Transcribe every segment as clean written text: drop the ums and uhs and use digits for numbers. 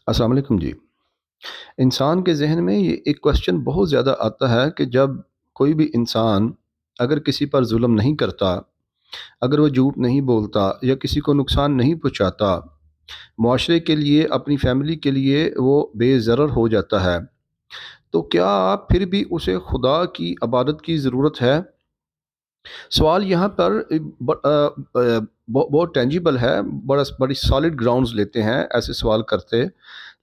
السلام علیکم جی۔ انسان کے ذہن میں یہ ایک کوشچن بہت زیادہ آتا ہے کہ جب کوئی بھی انسان اگر کسی پر ظلم نہیں کرتا، اگر وہ جھوٹ نہیں بولتا یا کسی کو نقصان نہیں پہنچاتا، معاشرے کے لیے اپنی فیملی کے لیے وہ بے ضرر ہو جاتا ہے، تو کیا پھر بھی اسے خدا کی عبادت کی ضرورت ہے؟ سوال یہاں پر بہت ٹینجیبل ہے، بڑی سالڈ گراؤنڈز لیتے ہیں ایسے سوال کرتے،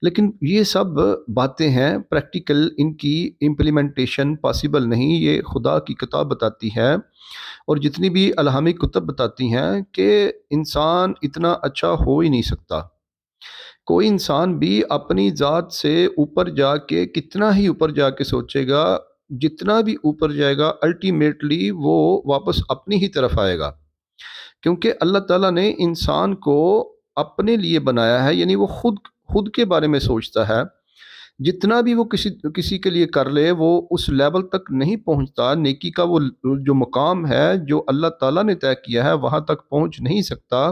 لیکن یہ سب باتیں ہیں پریکٹیکل، ان کی امپلیمنٹیشن پاسبل نہیں، یہ خدا کی کتاب بتاتی ہے اور جتنی بھی الہامی کتب بتاتی ہیں کہ انسان اتنا اچھا ہو ہی نہیں سکتا۔ کوئی انسان بھی اپنی ذات سے اوپر جا کے کتنا ہی اوپر جا کے سوچے گا، جتنا بھی اوپر جائے گا الٹیمیٹلی وہ واپس اپنی ہی طرف آئے گا، کیونکہ اللہ تعالیٰ نے انسان کو اپنے لیے بنایا ہے، یعنی وہ خود خود کے بارے میں سوچتا ہے۔ جتنا بھی وہ کسی کے لیے کر لے وہ اس لیول تک نہیں پہنچتا، نیکی کا وہ جو مقام ہے جو اللہ تعالیٰ نے طے کیا ہے وہاں تک پہنچ نہیں سکتا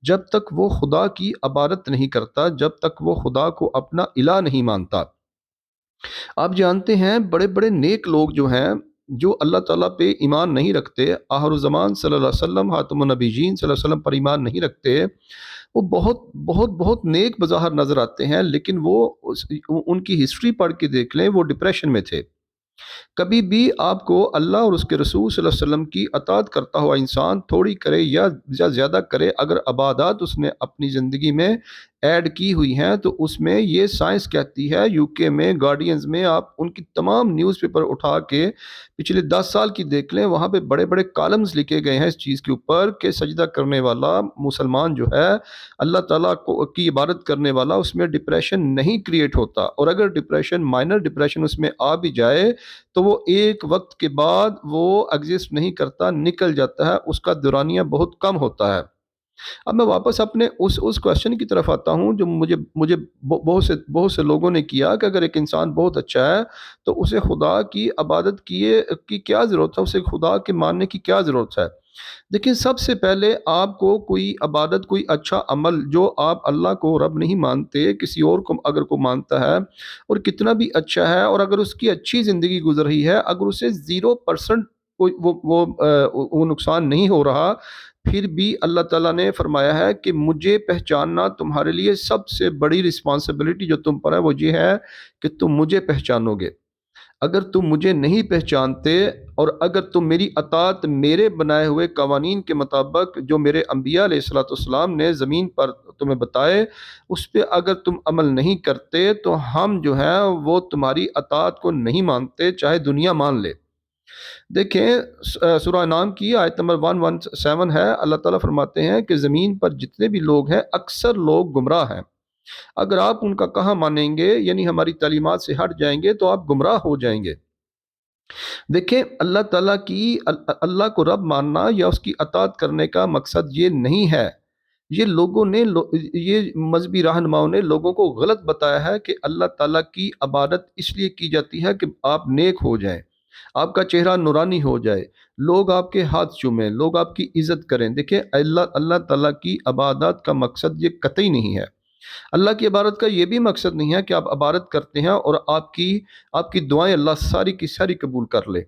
جب تک وہ خدا کی عبادت نہیں کرتا، جب تک وہ خدا کو اپنا الہ نہیں مانتا۔ آپ جانتے ہیں بڑے بڑے نیک لوگ جو ہیں، جو اللہ تعالیٰ پہ ایمان نہیں رکھتے، آخر الزمان صلی اللہ علیہ وسلم، خاتم النبیین صلی اللہ علیہ وسلم پر ایمان نہیں رکھتے، وہ بہت بہت بہت نیک بظاہر نظر آتے ہیں، لیکن وہ ان کی ہسٹری پڑھ کے دیکھ لیں، وہ ڈپریشن میں تھے۔ کبھی بھی آپ کو اللہ اور اس کے رسول صلی اللہ علیہ وسلم کی اطاعت کرتا ہوا انسان تھوڑی کرے یا زیادہ کرے، اگر عبادات اس نے اپنی زندگی میں ایڈ کی ہوئی ہیں تو اس میں یہ سائنس کہتی ہے، یو کے میں گارڈینز میں آپ ان کی تمام نیوز پیپر اٹھا کے پچھلے 10 سال کی دیکھ لیں، وہاں پہ بڑے بڑے کالمز لکھے گئے ہیں اس چیز کے اوپر کہ سجدہ کرنے والا مسلمان جو ہے، اللہ تعالیٰ کی عبادت کرنے والا، اس میں ڈپریشن نہیں کریٹ ہوتا، اور اگر ڈپریشن مائنر ڈپریشن اس میں آ بھی جائے تو وہ ایک وقت کے بعد وہ ایگزسٹ نہیں کرتا، نکل جاتا ہے، اس کا دورانیہ بہت کم ہوتا ہے۔ اب میں واپس اپنے اس کوشچن کی طرف آتا ہوں جو مجھے بہت سے لوگوں نے کیا کہ اگر ایک انسان بہت اچھا ہے تو اسے خدا کی عبادت کی کیا ضرورت ہے، اسے خدا کے ماننے کی کیا ضرورت ہے؟ دیکھیں، سب سے پہلے آپ کو کوئی عبادت، کوئی اچھا عمل جو آپ اللہ کو رب نہیں مانتے، کسی اور کو اگر کو مانتا ہے اور کتنا بھی اچھا ہے، اور اگر اس کی اچھی زندگی گزر رہی ہے، اگر اسے 0% کوئی وہ نقصان نہیں ہو رہا، پھر بھی اللہ تعالیٰ نے فرمایا ہے کہ مجھے پہچاننا تمہارے لیے سب سے بڑی رسپانسبلٹی جو تم پر ہے وہ یہ ہے کہ تم مجھے پہچانو گے۔ اگر تم مجھے نہیں پہچانتے اور اگر تم میری اطاعت میرے بنائے ہوئے قوانین کے مطابق جو میرے انبیاء علیہ الصلوۃ والسلام نے زمین پر تمہیں بتائے اس پہ اگر تم عمل نہیں کرتے تو ہم جو ہیں وہ تمہاری اطاعت کو نہیں مانتے، چاہے دنیا مان لے۔ دیکھیں، سورہ انعام کی آیت نمبر 117 ہے، اللہ تعالیٰ فرماتے ہیں کہ زمین پر جتنے بھی لوگ ہیں اکثر لوگ گمراہ ہیں، اگر آپ ان کا کہاں مانیں گے، یعنی ہماری تعلیمات سے ہٹ جائیں گے تو آپ گمراہ ہو جائیں گے۔ دیکھیں، اللہ تعالیٰ کی اللہ کو رب ماننا یا اس کی اطاعت کرنے کا مقصد یہ نہیں ہے، یہ لوگوں نے یہ مذہبی رہنماؤں نے لوگوں کو غلط بتایا ہے کہ اللہ تعالیٰ کی عبادت اس لیے کی جاتی ہے کہ آپ نیک ہو جائیں، آپ کا چہرہ نورانی ہو جائے، لوگ آپ کے ہاتھ چومیں، لوگ آپ کی عزت کریں۔ دیکھیں، اللہ تعالیٰ کی عبادت کا مقصد یہ قطعی نہیں ہے۔ اللہ کی عبادت کا یہ بھی مقصد نہیں ہے کہ آپ عبادت کرتے ہیں اور آپ کی دعائیں اللہ ساری کی ساری قبول کر لے،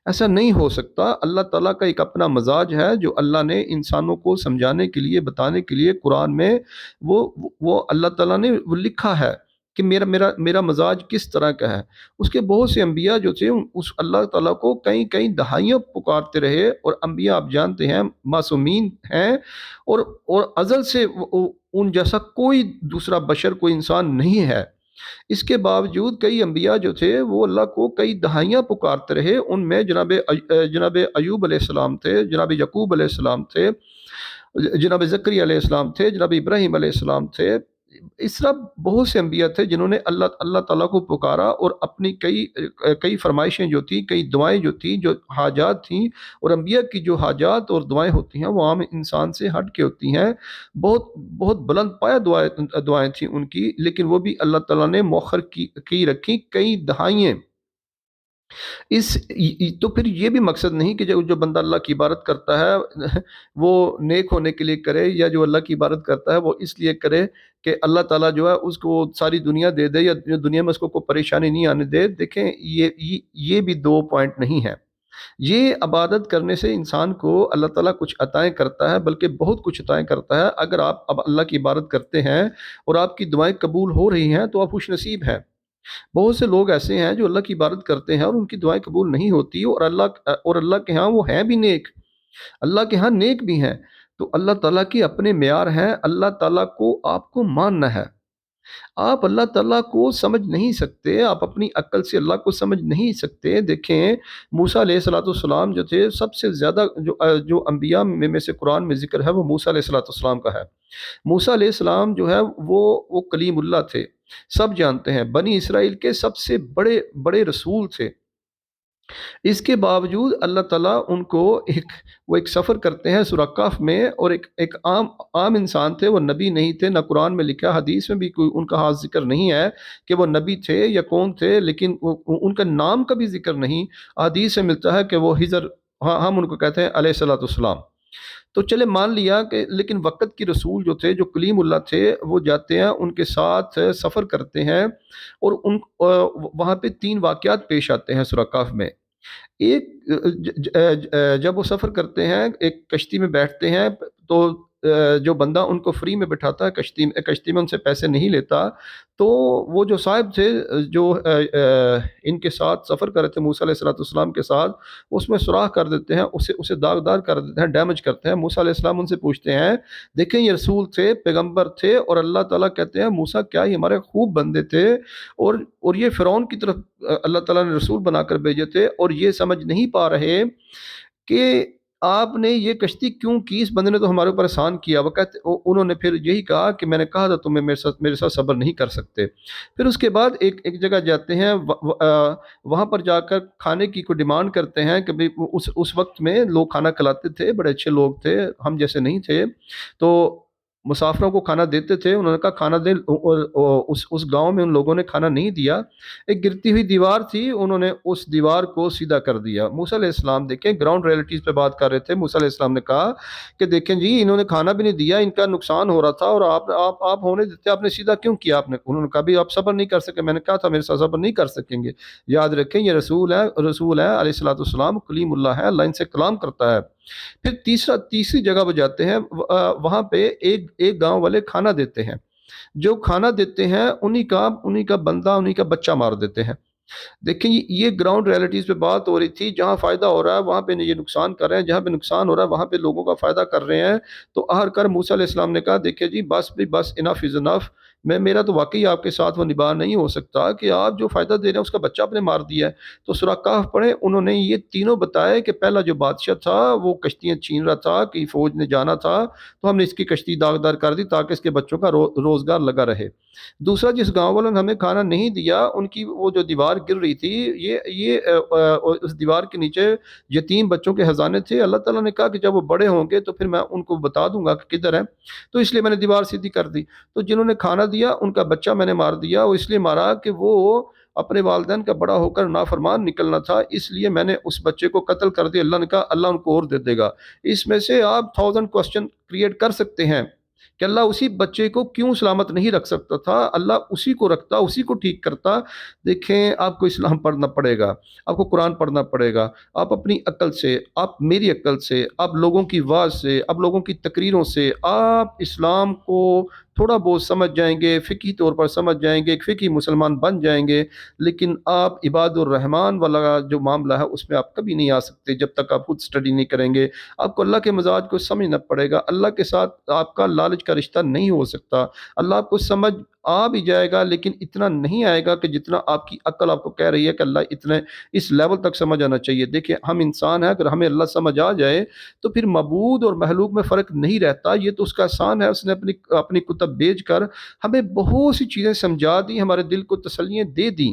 ایسا نہیں ہو سکتا۔ اللہ تعالیٰ کا ایک اپنا مزاج ہے جو اللہ نے انسانوں کو سمجھانے کے لیے، بتانے کے لیے قرآن میں وہ اللہ تعالیٰ نے وہ لکھا ہے کہ میرا مزاج کس طرح کا ہے۔ اس کے بہت سے انبیاء جو تھے اس اللہ تعالیٰ کو کئی کئی دہائیوں پکارتے رہے، اور انبیاء آپ جانتے ہیں معصومین ہیں، اور ازل سے ان جیسا کوئی دوسرا بشر، کوئی انسان نہیں ہے۔ اس کے باوجود کئی انبیاء جو تھے وہ اللہ کو کئی دہائیاں پکارتے رہے، ان میں جناب ایوب علیہ السلام تھے، جناب یعقوب علیہ السلام تھے، جناب زکریا علیہ السلام تھے، جناب ابراہیم علیہ السلام تھے۔ اس طرح بہت سے انبیاء تھے جنہوں نے اللہ تعالیٰ کو پکارا اور اپنی کئی فرمائشیں جو تھیں، کئی دعائیں جو تھیں، جو حاجات تھیں، اور انبیاء کی جو حاجات اور دعائیں ہوتی ہیں وہ عام انسان سے ہٹ کے ہوتی ہیں، بہت بہت بلند پایہ دعائیں تھیں ان کی، لیکن وہ بھی اللہ تعالیٰ نے مؤخر کی رکھی کئی دہائیاں۔ تو پھر یہ بھی مقصد نہیں کہ جو بندہ اللہ کی عبادت کرتا ہے وہ نیک ہونے کے لیے کرے، یا جو اللہ کی عبادت کرتا ہے وہ اس لیے کرے کہ اللہ تعالیٰ جو ہے اس کو ساری دنیا دے دے، یا دنیا میں اس کو کوئی پریشانی نہیں آنے دے۔ دیکھیں یہ بھی دو پوائنٹ نہیں ہے۔ یہ عبادت کرنے سے انسان کو اللہ تعالیٰ کچھ عطائیں کرتا ہے، بلکہ بہت کچھ عطائیں کرتا ہے۔ اگر آپ اب اللہ کی عبادت کرتے ہیں اور آپ کی دعائیں قبول ہو رہی ہیں تو آپ خوش نصیب ہیں۔ بہت سے لوگ ایسے ہیں جو اللہ کی عبادت کرتے ہیں اور ان کی دعائیں قبول نہیں ہوتی، اور اللہ کے ہاں وہ ہیں بھی نیک، اللہ کے ہاں نیک بھی ہیں۔ تو اللہ تعالیٰ کے اپنے معیار ہیں، اللہ تعالیٰ کو آپ کو ماننا ہے۔ آپ اللہ تعالیٰ کو سمجھ نہیں سکتے، آپ اپنی عقل سے اللہ کو سمجھ نہیں سکتے۔ دیکھیں موسیٰ علیہ الصلوۃ والسلام جو تھے، سب سے زیادہ جو انبیاء میں سے قرآن میں ذکر ہے وہ موسیٰ علیہ الصلوۃ والسلام کا ہے۔ موسیٰ علیہ السلام جو ہے وہ کلیم اللہ تھے، سب جانتے ہیں، بنی اسرائیل کے سب سے بڑے بڑے رسول تھے۔ اس کے باوجود اللہ تعالیٰ ان کو ایک سفر کرتے ہیں سورہ کہف میں، اور ایک عام انسان تھے، وہ نبی نہیں تھے، نہ قرآن میں لکھا، حدیث میں بھی کوئی ان کا خاص ذکر نہیں ہے کہ وہ نبی تھے یا کون تھے، لیکن ان کا نام کا بھی ذکر نہیں۔ حدیث سے ملتا ہے کہ وہ ہجر، ہاں ہم ان کو کہتے ہیں علیہ الصلوۃ والسلام۔ تو چلے مان لیا کہ، لیکن وقت کی رسول جو تھے، جو کلیم اللہ تھے، وہ جاتے ہیں ان کے ساتھ سفر کرتے ہیں، اور وہاں پہ تین واقعات پیش آتے ہیں سورہ کہف میں۔ ایک جب وہ سفر کرتے ہیں، ایک کشتی میں بیٹھتے ہیں، تو جو بندہ ان کو فری میں بٹھاتا ہے کشتی میں ان سے پیسے نہیں لیتا، تو وہ جو صاحب تھے، جو ان کے ساتھ سفر کر رہے تھے موسیٰ علیہ الصلوۃ والسلام کے ساتھ، اس میں سوراخ کر دیتے ہیں، اسے داغدار کر دیتے ہیں، ڈیمیج کرتے ہیں۔ موسیٰ علیہ السلام ان سے پوچھتے ہیں، دیکھیں یہ رسول تھے، پیغمبر تھے، اور اللہ تعالیٰ کہتے ہیں موسیٰ کیا یہ ہمارے خوب بندے تھے، اور یہ فرعون کی طرف اللہ تعالیٰ نے رسول بنا کر بھیجے تھے، اور یہ سمجھ نہیں پا رہے کہ آپ نے یہ کشتی کیوں کی، اس بندے نے تو ہمارے اوپر احسان کیا۔ انہوں نے پھر یہی کہا کہ میں نے کہا تھا تمہیں میرے ساتھ صبر نہیں کر سکتے۔ پھر اس کے بعد ایک جگہ جاتے ہیں، وہاں پر جا کر کھانے کی کوئی ڈیمانڈ کرتے ہیں کہ اس وقت میں لوگ کھانا کھلاتے تھے، بڑے اچھے لوگ تھے، ہم جیسے نہیں تھے، تو مسافروں کو کھانا دیتے تھے۔ انہوں نے کہا کھانا دیں، اس گاؤں میں ان لوگوں نے کھانا نہیں دیا۔ ایک گرتی ہوئی دیوار تھی، انہوں نے اس دیوار کو سیدھا کر دیا۔ موسیٰ علیہ السلام دیکھیں گراؤنڈ ریئلٹیز پہ بات کر رہے تھے، موسیٰ علیہ السلام نے کہا کہ دیکھیں جی انہوں نے کھانا بھی نہیں دیا، ان کا نقصان ہو رہا تھا، اور آپ ہونے دیتے، آپ نے سیدھا کیوں کیا؟ انہوں نے کہا بھی آپ صبر نہیں کر سکے، میں نے کہا تھا میرے ساتھ صبر نہیں کر سکیں گے۔ یاد رکھیں یہ رسول ہے علیہ الصلوۃ والسلام، کلیم اللہ ہے، اللہ ان سے کلام کرتا ہے۔ پھر تیسری جگہ وہ جاتے ہیں، وہاں پہ ایک گاؤں والے کھانا دیتے ہیں، جو کھانا دیتے ہیں انہی کا بندہ، انہی کا بچہ مار دیتے ہیں۔ دیکھیں یہ گراؤنڈ ریئلٹیز پہ بات ہو رہی تھی، جہاں فائدہ ہو رہا ہے وہاں پہ یہ نقصان کر رہے ہیں، جہاں پہ نقصان ہو رہا ہے وہاں پہ لوگوں کا فائدہ کر رہے ہیں۔ تو آخر موسیٰ علیہ السلام نے کہا دیکھیں جی بس انف از انف، میرا تو واقعی آپ کے ساتھ وہ نباہ نہیں ہو سکتا کہ آپ جو فائدہ دے رہے ہیں اس کا بچہ آپ نے مار دیا ہے۔ تو سورہ کہف پڑھیں، انہوں نے یہ تینوں بتائے کہ پہلا جو بادشاہ تھا وہ کشتیاں چھین رہا تھا کہ فوج نے جانا تھا، تو ہم نے اس کی کشتی داغدار کر دی تاکہ اس کے بچوں کا روزگار لگا رہے۔ دوسرا جس گاؤں والوں نے ہمیں کھانا نہیں دیا، ان کی وہ جو دیوار گر رہی تھی، اس دیوار کے نیچے یتیم بچوں کے خزانے تھے۔ اللہ تعالیٰ نے کہا کہ جب وہ بڑے ہوں گے تو پھر میں ان کو بتا دوں گا کہ کدھر ہے، تو اس لیے میں نے دیوار سیدھی کر دی۔ تو جنہوں نے کھانا دیا ان کا بچہ میں نے مار دیا، وہ اس لیے مارا کہ وہ اپنے والدین کا بڑا ہو کر نافرمان نکلنا تھا، اس لیے میں نے اس بچے کو قتل کر دیا۔ اللہ نے کہا اللہ ان کو اور دے دے گا۔ اس میں سے آپ 1000 کوسچن کریٹ کر سکتے ہیں کہ اللہ اسی بچے کو کیوں سلامت نہیں رکھ سکتا تھا، اللہ اسی کو رکھتا، اسی کو ٹھیک کرتا۔ دیکھیں آپ کو اسلام پڑھنا پڑے گا، آپ کو قرآن پڑھنا پڑے گا، آپ اپنی عقل سے، آپ میری عقل سے، آپ لوگوں کی واز سے، آپ لوگوں کی تقریروں سے آپ اسلام کو تھوڑا بہت سمجھ جائیں گے، فقہی طور پر سمجھ جائیں گے، ایک فقہی مسلمان بن جائیں گے، لیکن آپ عباد الرحمن والا جو معاملہ ہے اس میں آپ کبھی نہیں آ سکتے جب تک آپ خود سٹڈی نہیں کریں گے۔ آپ کو اللہ کے مزاج کو سمجھنا پڑے گا، اللہ کے ساتھ آپ کا لالچ کا رشتہ نہیں ہو سکتا۔ اللہ آپ کو سمجھ آ بھی جائے گا لیکن اتنا نہیں آئے گا کہ جتنا آپ کی عقل آپ کو کہہ رہی ہے کہ اللہ اتنے اس لیول تک سمجھ آنا چاہیے۔ دیکھیں ہم انسان ہیں، اگر ہمیں اللہ سمجھ آ جائے تو پھر معبود اور محلوق میں فرق نہیں رہتا، یہ تو اس کا احسان ہے، اس نے اپنی کتب بھیج کر ہمیں بہت سی چیزیں سمجھا دی، ہمارے دل کو تسلیاں دے دی۔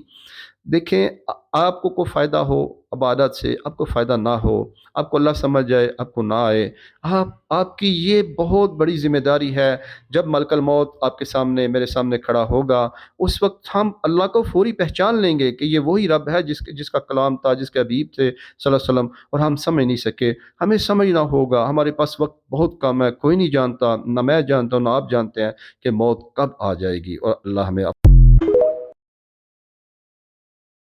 دیکھیں آپ کو کوئی فائدہ ہو عبادت سے، آپ کو فائدہ نہ ہو، آپ کو اللہ سمجھ جائے، آپ کو نہ آئے، آپ کی یہ بہت بڑی ذمہ داری ہے۔ جب ملک الموت آپ کے سامنے میرے سامنے کھڑا ہوگا، اس وقت ہم اللہ کو فوری پہچان لیں گے کہ یہ وہی رب ہے جس کا کلام تھا، جس کے حبیب تھے صلی اللہ علیہ وسلم، اور ہم سمجھ نہیں سکے۔ ہمیں سمجھنا ہوگا، ہمارے پاس وقت بہت کم ہے، کوئی نہیں جانتا، نہ میں جانتا ہوں نہ آپ جانتے ہیں کہ موت کب آ جائے گی، اور اللہ ہمیں